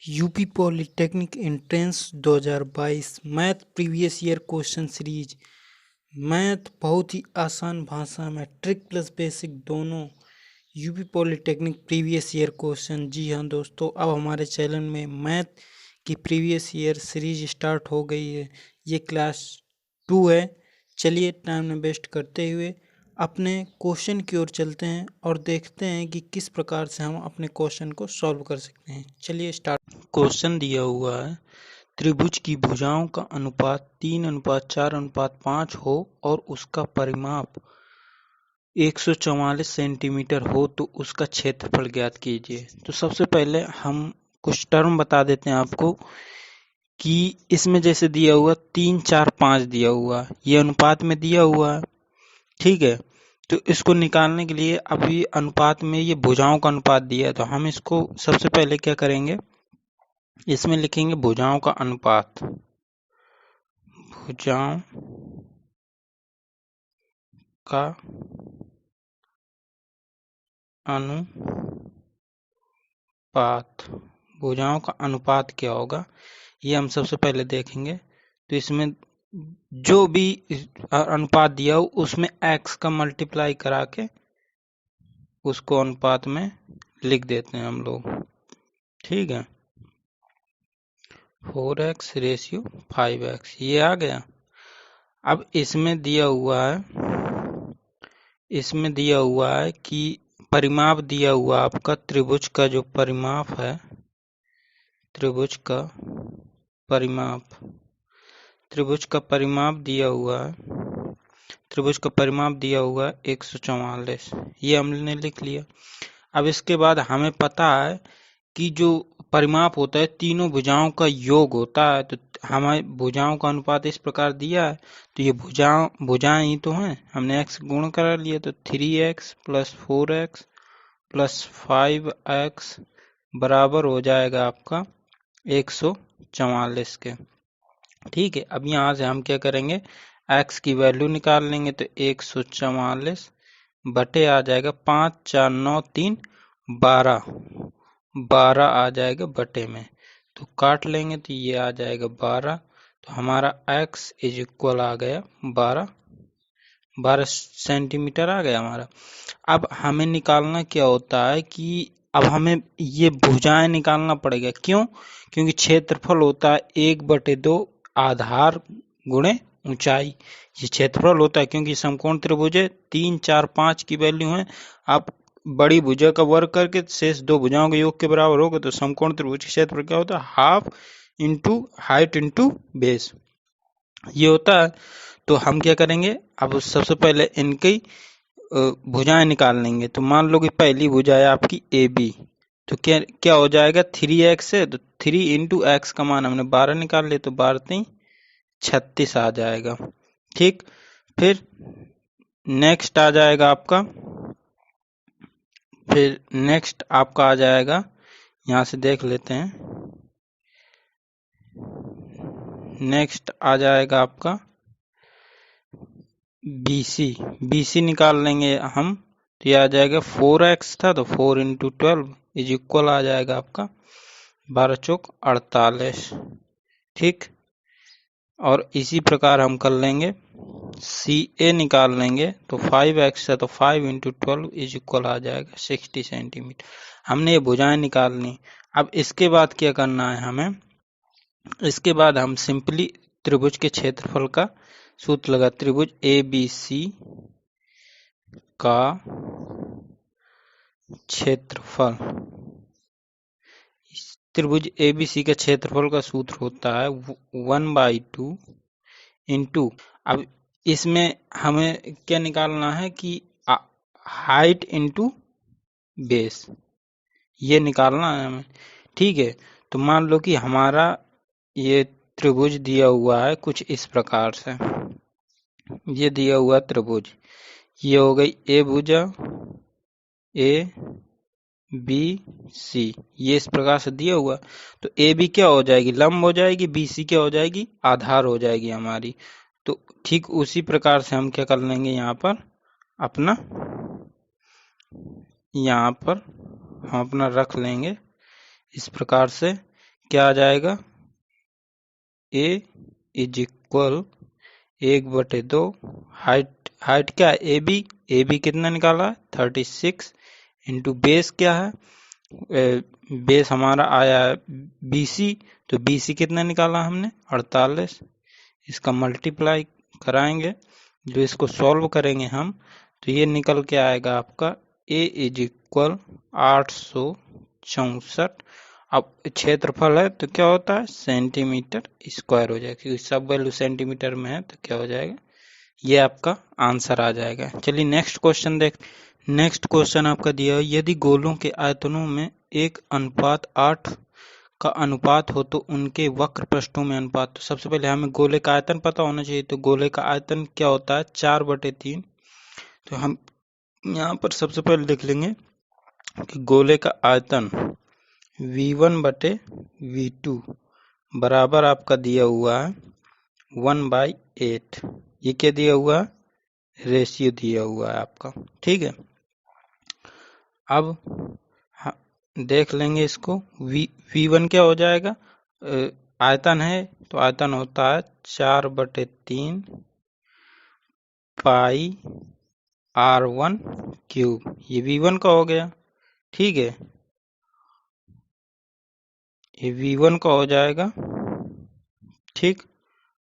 UP polytechnic entrance 2022 math previous year question series. Math बहुत ही आसान भाषा में ट्रिक प्लस बेसिक दोनों। UP polytechnic previous year question. जी हाँ दोस्तों, अब हमारे चैनल में मैथ की प्रीवियस ईयर सीरीज स्टार्ट हो गई है। ये क्लास 2 है। चलिए टाइम न वेस्ट करते हुए अपने क्वेश्चन की ओर चलते हैं और देखते हैं कि किस प्रकार से हम अपने क्वेश्चन को सॉल्व कर सकते हैं। चलिए स्टार्ट। क्वेश्चन दिया हुआ है, त्रिभुज की भुजाओं का अनुपात 3:4:5 हो और उसका परिमाप 144 सेंटीमीटर हो तो उसका क्षेत्रफल ज्ञात कीजिए। तो सबसे पहले हम कुछ टर्म बता देते हैं आपको कि इसमें जैसे दिया हुआ 3 4 5 दिया हुआ, ये अनुपात में दिया हुआ है, ठीक है। तो इसको निकालने के लिए अभी अनुपात में ये भुजाओं का अनुपात दिया है, तो हम इसको सबसे पहले क्या करेंगे, इसमें लिखेंगे भुजाओं का अनुपात। भुजाओं का अनुपात, भुजाओं का अनुपात क्या होगा ये हम सबसे पहले देखेंगे। तो इसमें जो भी अनुपात दिया हो उसमें x का मल्टीप्लाई करा के उसको अनुपात में लिख देते हैं हम लोग, ठीक है। 4x रेशियो 5x ये आ गया। अब इसमें दिया हुआ है कि परिमाप दिया हुआ आपका त्रिभुज का जो परिमाप है, त्रिभुज का परिमाप दिया हुआ है, त्रिभुज का परिमाप दिया हुआ है 144, ये हमने लिख लिया। अब इसके बाद हमें पता है कि जो परिमाप होता है तीनों भुजाओं का योग होता है, तो हमारे भुजाओं का अनुपात इस प्रकार दिया है। तो ये भुजाएं ही तो हैं, हमने x गुण करा लिया, तो 3x plus 4x plus 5x बराबर हो जाएगा आपका 144 के, ठीक है। अब यहाँ से हम क्या करेंगे, x की वैल्यू निकाल लेंगे, तो 144 बटे आ जाएगा 5 4 9 3 12 आ जाएगा बटे में, तो काट लेंगे तो ये आ जाएगा 12। तो हमारा x इज इक्वल आ गया 12 सेंटीमीटर आ गया हमारा। अब हमें निकालना क्या होता है कि अब हमें ये भुजाएं निकालना पड़ेगा। क्यों? क्योंकि क्षेत्रफल होता है 1/2 आधार गुणे ऊंचाई, ये क्षेत्रफल होता है। क्योंकि समकोण त्रिभुज है, 3 4 5 की वैल्यू है, आप बड़ी भुजा का वर्ग करके शेष दो भुजाओं के योग के बराबर होगा, तो समकोण त्रिभुज का क्षेत्रफल क्या होता है, half into height into base, ये होता है। तो हम क्या करेंगे, अब सबसे पहले इनकी भुजाएं निकाल लेंगे। तो मान लो कि पहली भुजा है आपकी ए बी, तो क्या हो जाएगा, 3x है, तो 3 इंटू एक्स का मान हमने 12 निकाल लिया, तो 12 36 आ जाएगा, ठीक। फिर नेक्स्ट आ जाएगा आपका, आ जाएगा, यहाँ से देख लेते हैं, नेक्स्ट आ जाएगा आपका BC निकाल लेंगे हम, तो ये आ जाएगा 4x था, तो 4 इंटू 12 इज इक्वल आ जाएगा आपका 12 चौक 48, ठीक। और इसी प्रकार हम कर लेंगे, CA निकाल लेंगे, तो 5x है, तो 5 इंटू 12 इज इक्वल आ जाएगा 60 सेंटीमीटर। हमने ये भुजाएं निकाल ली। अब इसके बाद क्या करना है हमें, इसके बाद हम सिंपली त्रिभुज के क्षेत्रफल का सूत्र लगा, त्रिभुज ABC का क्षेत्रफल, त्रिभुज ABC का क्षेत्रफल का सूत्र होता है 1/2 इंटू, अब इसमें हमें क्या निकालना है कि हाइट इंटू बेस, ये निकालना है हमें, ठीक है। तो मान लो कि हमारा ये त्रिभुज दिया हुआ है कुछ इस प्रकार से, ये दिया हुआ त्रिभुज, ये हो गई ए भुजा ABC, ये इस प्रकार से दिया हुआ, तो AB क्या हो जाएगी, लंब हो जाएगी, BC क्या हो जाएगी, आधार हो जाएगी हमारी। तो ठीक उसी प्रकार से हम क्या कर लेंगे, यहाँ पर हम अपना रख लेंगे इस प्रकार से क्या आ जाएगा, ए इज इक्वल 1/2, हाइट क्या है, ए बी कितना निकाला है 36, इंटू बेस क्या है, बेस हमारा आया है BC, तो BC कितना निकाला हमने 48, इसका मल्टीप्लाई कराएंगे, जो इसको सॉल्व करेंगे हम, तो ये निकल के आएगा आपका ए इज इक्वल 864। अब क्षेत्रफल है तो क्या होता है सेंटीमीटर स्क्वायर हो जाएगा, क्योंकि सब वैल्यू सेंटीमीटर में है तो क्या हो जाएगा, ये आपका आंसर आ जाएगा। चलिए नेक्स्ट क्वेश्चन देख। नेक्स्ट क्वेश्चन आपका दिया है, यदि गोलों के आयतनों में 1:8 का अनुपात हो तो उनके वक्र पृष्ठों में अनुपात। तो सबसे पहले हमें गोले का आयतन पता होना चाहिए, तो गोले का आयतन क्या होता है 4/3। तो हम यहाँ पर सबसे पहले लिख लेंगे कि गोले का आयतन V1/V2 बराबर आपका दिया हुआ है 1/8। ये क्या दिया हुआ है, रेशियो दिया हुआ है आपका, ठीक है। अब देख लेंगे इसको, V1 क्या हो जाएगा, आयतन है तो आयतन होता है 4/3 पाई R1 क्यूब, ये V1 का हो गया, ठीक है, ये V1 का हो जाएगा, ठीक।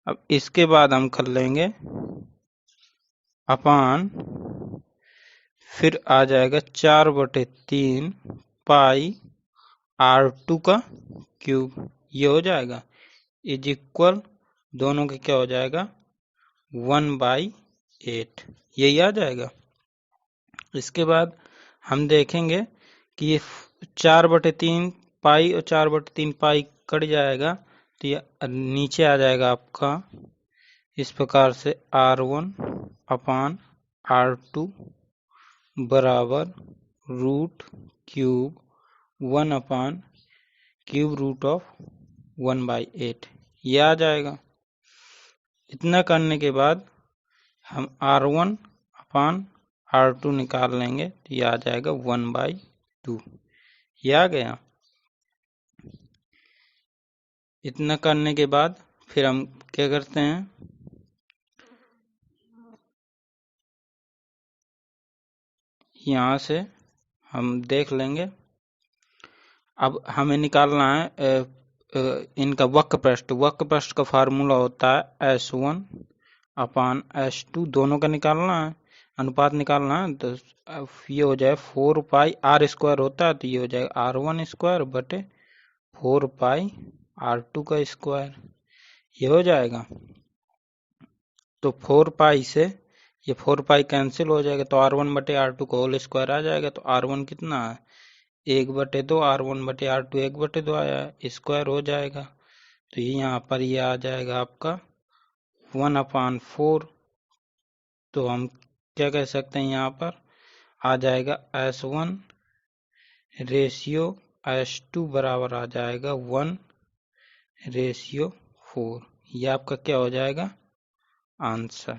अब इसके बाद हम कर लेंगे अपान, फिर आ जाएगा 4/3 पाई R2 का क्यूब, ये हो जाएगा इज इक्वल, दोनों के क्या हो जाएगा 1/8, यही आ जाएगा। इसके बाद हम देखेंगे कि ये 4/3 पाई और 4/3 पाई कट जाएगा, तो ये नीचे आ जाएगा आपका इस प्रकार से R1 अपान R2 बराबर रूट क्यूब 1/क्यूब रूट ऑफ 1/8, ये आ जाएगा। इतना करने के बाद हम R1 अपान R2 निकाल लेंगे, तो ये आ जाएगा 1/2, ये आ गया। इतना करने के बाद फिर हम क्या करते हैं, यहाँ से हम देख लेंगे। अब हमें निकालना है इनका वक्र पृष्ठ का फार्मूला होता है S1 अपान S2, दोनों का निकालना है, अनुपात निकालना है। तो ये हो जाए 4πr² होता है, तो ये हो जाएगा R1² बटे 4πr2 का स्क्वायर, ये हो जाएगा। तो 4π से ये 4π कैंसिल हो जाएगा, तो R1/R2 का होल स्क्वायर आ जाएगा। तो R1 कितना है 1/2, R1/R2 1/2 आया है, स्क्वायर हो जाएगा। तो ये यहाँ पर ये आ जाएगा आपका 1/4। तो हम क्या कह सकते हैं, यहाँ पर आ जाएगा S1 रेशियो S2 बराबर आ जाएगा 1/4। ये आपका क्या हो जाएगा आंसर।